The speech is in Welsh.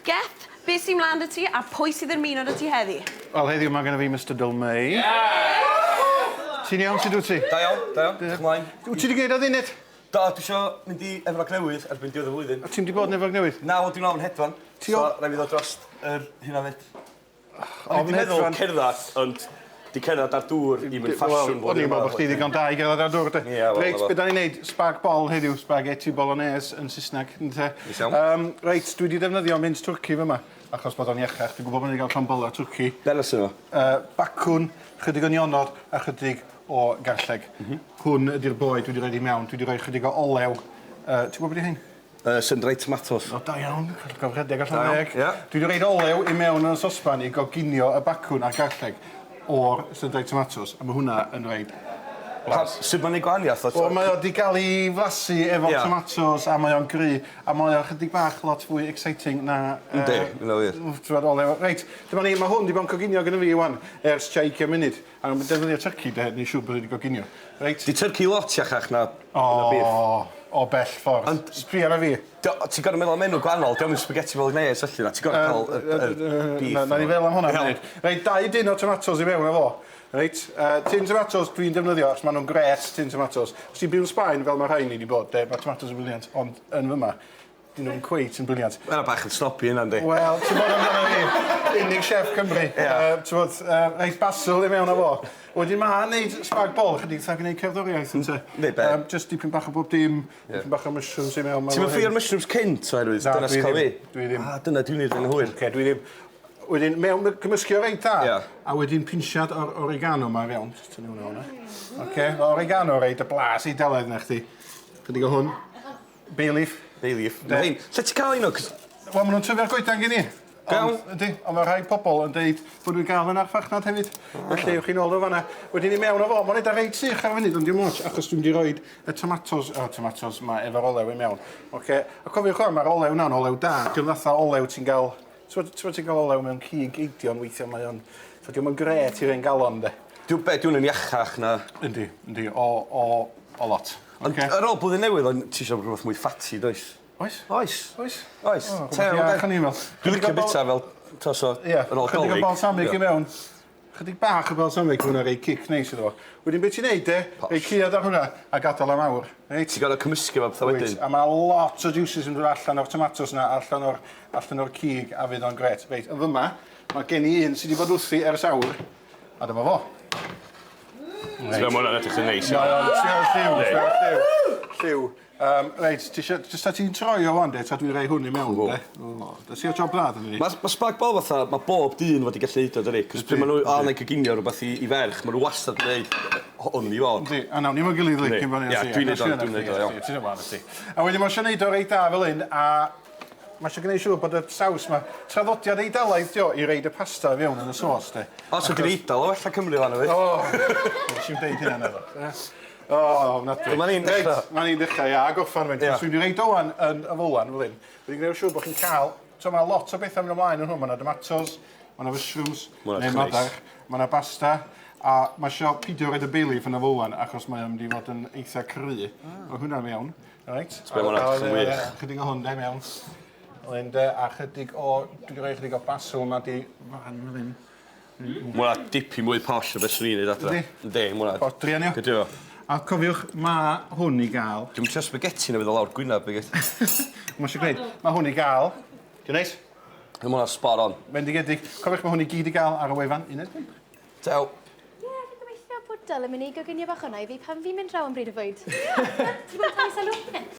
Geth, beth sy'n mlaen dy ti a pwy sydd yn ymuno dy ti heddi? Wel, heddiw mae gennym fi Mr Dylmei. Ti'n iawn, sut wyt ti? Da iawn, diolch ymlaen. Wyt ti wedi geid o dduned? Da, dwi isio mynd i Efrog Newydd erbyn diwedd y flwyddyn. A ti'n wedi bod yn Efrog Newydd? Na, wel, dwi'n ofn hedfan. So, rai fi ddod dros hynna fyd. O'n i'n meddwl cerddad, ond di cerddad ar dŵr i mynd ffasiwn. O'n i'n meddwl bod chdi ddigon da i gerddad ar dŵr, de. Reit, beth da ni'n neud? Spag bol heddiw, spaghetti bolognese yn Saesneg. Reit, dwi wedi defnyddio mynd Twrci fyma, achos bod o'n iechach. Dwi'n gwybod bod ni'n cael llambola Twrci. Beres yno? Bacwn, chydig o nionod a chydig o garlleg. Hwn ydy'r boi dwi wedi rhoi i mewn. Dwi wedi rhoi chydig o olew. Ti'n gwybod beth i hyn? Syndrai tomatos. O, da iawn. Gofredig allan ddeg. Dwi wedi rhoi olew i mewn yn sosban i goginio y bacwn a'r garlleg o'r syndrai tomatos. A mae hwnna yn rhaid. Sut mae'n ei gwahaniaeth? O, mae o wedi cael ei flasu efo tomatos a mae o'n gry. A mae o chydig bach lot fwy exciting na... Ynddi, yna wir. Olew. Reit, dyma ni, mae hwn wedi bod yn coginio gyda fi wan ers 20 munud. A mae'n defnyddio turkey, neu siŵr bod wedi coginio. Reit. Di turkey lot iachach na beef? O bell ffordd. Sbri ar fi. Ti'n gorau meddwl am enw gwahanol, diolch yn spaghetti bolognese allan na. Ti'n gorau cael beef. Na ni fel am hwnna. Reit, 2 dyn o tomatos i mewn efo. Reit, tin tomatos dwi'n defnyddio, achos maen nhw'n gret tin tomatos. Os ti'n byw yn Sbaen fel mae rhain ni wedi bod, mae tomatos yn briliant, ond yn fyma, dyn nhw'n cweit yn briliant. Mae'n bach yn snobby yna, ynddi? Wel, ti'n bod amdano fi, unig chef Cymru. Ti'n bod, reit basil i mewn efo. Wedyn ma'n neud spag bol, chydig tha gwneud cerddoriaeth yn te. Ne, be? Just dipyn bach o bob dim, dipyn bach o mushrooms i mewn. Ti'n mynd ffio'r mushrooms cynt, oherwydd? Na, dwi ddim. Dyna dwi'n neud yn hwyr. Oce, dwi ddim. Wedyn, mewn cymysgu o reit da, a wedyn pinsiad o'r oregano ma fewn. Just tynnu hwnna hwnna. Oce, oregano reit, y blas i daledd na chdi. Chydig o hwn. Bay leaf. Bay leaf. Lle ti'n cael un o? Wel, maen nhw'n tyfu'r goedan gen i. Gawn? Ydy, ond mae rhai pobl yn dweud bod dwi'n gael yn arffachnad hefyd. Felly, ywch chi'n ôl o fanna. Wedyn i mewn o fo, mae'n edrych reit sych ar fyny, ond dim mwch, achos dwi'n wedi rhoi y tomatos ma efo'r olew i mewn. Oce, a cofiwch o'n, mae'r olew na'n olew da. Dwi'n fatha olew ti'n gael... Ti'n gael olew mewn cig eidion weithio mae o'n... Dwi'n gret i'r ein galon, de. Dwi'n yn iachach na... Yndi, o lot. Ond ar ôl blwyddyn newydd, ond ti eisiau rhywbeth mwy ffati, does? Oes? Oes. Oes? Oes. Dwi'n licio bita fel tos o ar ôl Chydig o balsamig i mewn. Chydig bach o balsamig hwnna rei cic neis iddo fo. Wedyn beth ti'n neud, de? Rei ciad ar hwnna a gadael am awr. Ti'n gael o cymysgu fo beth wedyn? A mae lot o juices yn dod allan o'r tomatos na, allan o'r cig a fydd o'n gret. Reit, yn fyma, mae gen i un sydd wedi bod wrthi ers awr. A dyma fo. Ti'n gael mwyn edrych yn neis. Lliw. Reit, jyst a ti'n troi o wan, de, ta dwi'n rhoi hwn i mewn, de. Da si o job brad yn ni. Mae spag bol fatha, mae bob dyn wedi gallu neud o, dyri. Cos pryd maen nhw, neu Coginio rhywbeth i ferch, maen nhw wastad yn neud hwn i fod. A nawn ni'n gilydd li, cyn fan Ie, dwi'n neud o, iawn. Ti'n ymlaen ysdi. A wedyn mae eisiau neud o reit da fel un, a mae eisiau gwneud siŵr bod y saws ma, traddodiad eidalaeth, dio, i reid y pasta fewn yn y sos, de. O, so gen eidal o, wella Cymru fan o fi. O, nes i'n deud hynna efo. O, nadwy. Ma'n i'n dechrau. Ma'n i'n dechrau, ia, a goffan fynd. Os dwi'n reid o wan yn y fylan fel un, dwi'n gwneud siŵr bod chi'n cael, mae lot o bethau mynd ymlaen yn hwn. Mae yna tomatos, mae yna mushrooms, neu madarch, mae yna pasta, a mae eisiau pidio roed y bay leaf yn y fylan, achos mae o'n mynd i fod yn eitha cry. Mae hwnna mewn, reit? Chydig o hwn, de, mewn. A chydig o, dwi'n rhoi chydig o basil, mae di fan fel un. Mwna dipyn mwy posh o beth swn i'n neud adra. Yndi, mwna. O, drianio. Gydio. A cofiwch, mae hwn i gael... Dwi'n mynd spaghetti na fydd o lawr gwynaf, begyd. Mae eisiau gwneud, mae hwn i gael... Dwi'n neis? Mwna spot on. Bendigedig. Cofiwch, mae hwn i gyd i gael ar y wefan 1.5. Tew. Ie, fi'n gobeithio bod Dyl yn mynd i goginio bach hwnna i fi pan fi'n mynd draw am bryd y fwyd. Ti'n bod yn talu salwch?